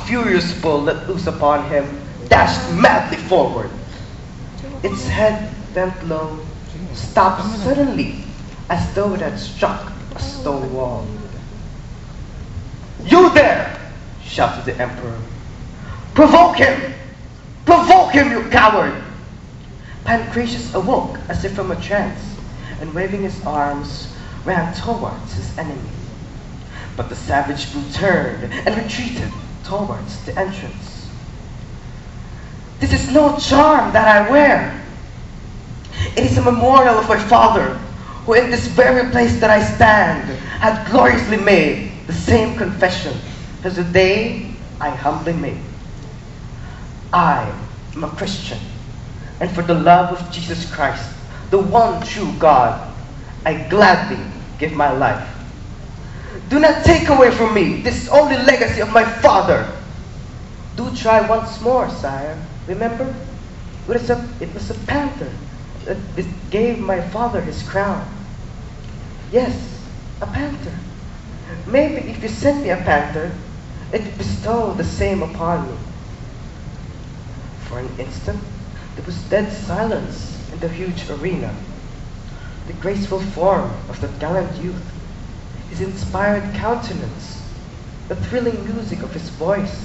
furious bull let loose upon him dashed madly forward. Its head bent low, stopped suddenly, as though it had struck a stone wall. "You there!" shouted the emperor. "Provoke him! Provoke him, you coward!" Pancratius awoke as if from a trance, and waving his arms, ran towards his enemy. But the savage brute turned and retreated towards the entrance. "This is no charm that I wear. It is a memorial of my father, who in this very place that I stand had gloriously made the same confession as the day I humbly made. I am a Christian, and for the love of Jesus Christ, the one true God, I gladly give my life. Do not take away from me this only legacy of my father." "Do try once more, sire. Remember, it was a panther that gave my father his crown." "Yes, a panther. Maybe if you send me a panther, it would bestow the same upon me." For an instant, there was dead silence in the huge arena. The graceful form of that gallant youth, his inspired countenance, the thrilling music of his voice,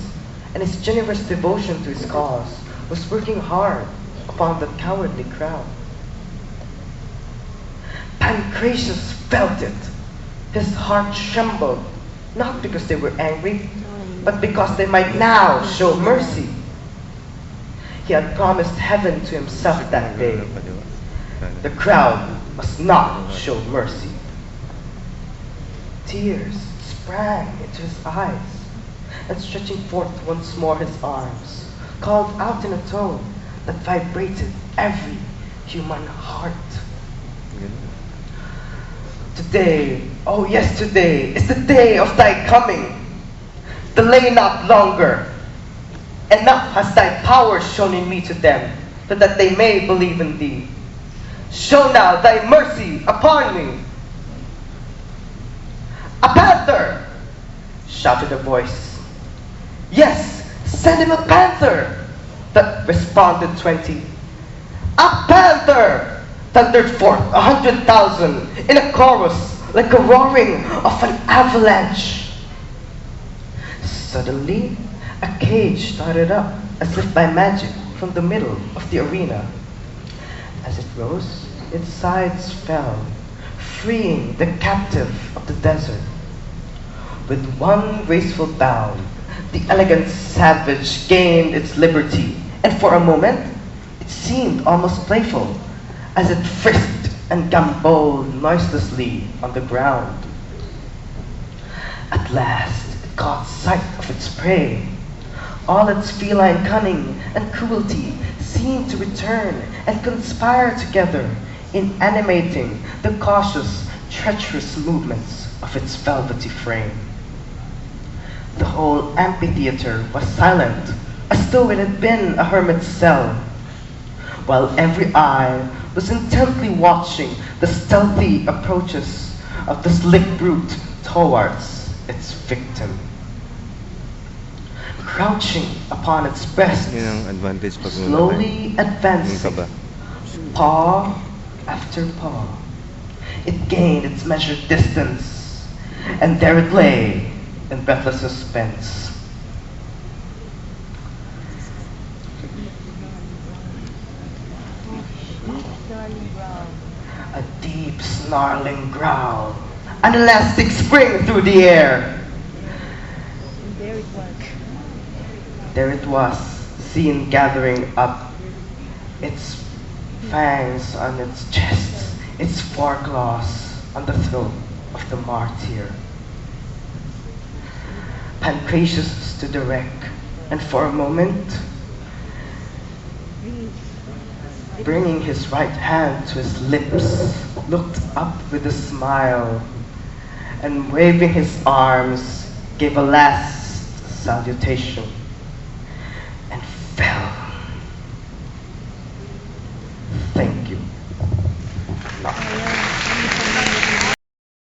and his generous devotion to his cause was working hard upon the cowardly crowd. Pancratius felt it. His heart trembled, not because they were angry, but because they might now show mercy. He had promised heaven to himself that day. The crowd must not show mercy. Tears sprang into his eyes, and stretching forth once more his arms, called out in a tone that vibrated every human heart. "Today, oh yes, today is the day of thy coming. Delay not longer. Enough has thy power shown in me to them, so that they may believe in thee. Show now thy mercy upon me." "A panther!" shouted a voice. "Yes, send him a panther!" that responded 20. "A panther!" thundered forth 100,000 in a chorus like a roaring of an avalanche. Suddenly, a cage started up as if by magic from the middle of the arena. As it rose, its sides fell, freeing the captive of the desert. With one graceful bound, the elegant savage gained its liberty, and for a moment, it seemed almost playful, as it frisked and gamboled noiselessly on the ground. At last, it caught sight of its prey. All its feline cunning and cruelty seemed to return and conspire together in animating the cautious, treacherous movements of its velvety frame. The whole amphitheater was silent, as though it had been a hermit's cell, while every eye was intently watching the stealthy approaches of the slick brute towards its victim. Crouching upon its breast, slowly advancing, paw after paw, it gained its measured distance, and there it lay in breathless suspense. A deep snarling growl, an elastic spring through the air. There it was, seen gathering up, its fangs on its chest, its foreclaws on the throat of the martyr. Pancratius stood erect, and for a moment, bringing his right hand to his lips, looked up with a smile, and waving his arms, gave a last salutation.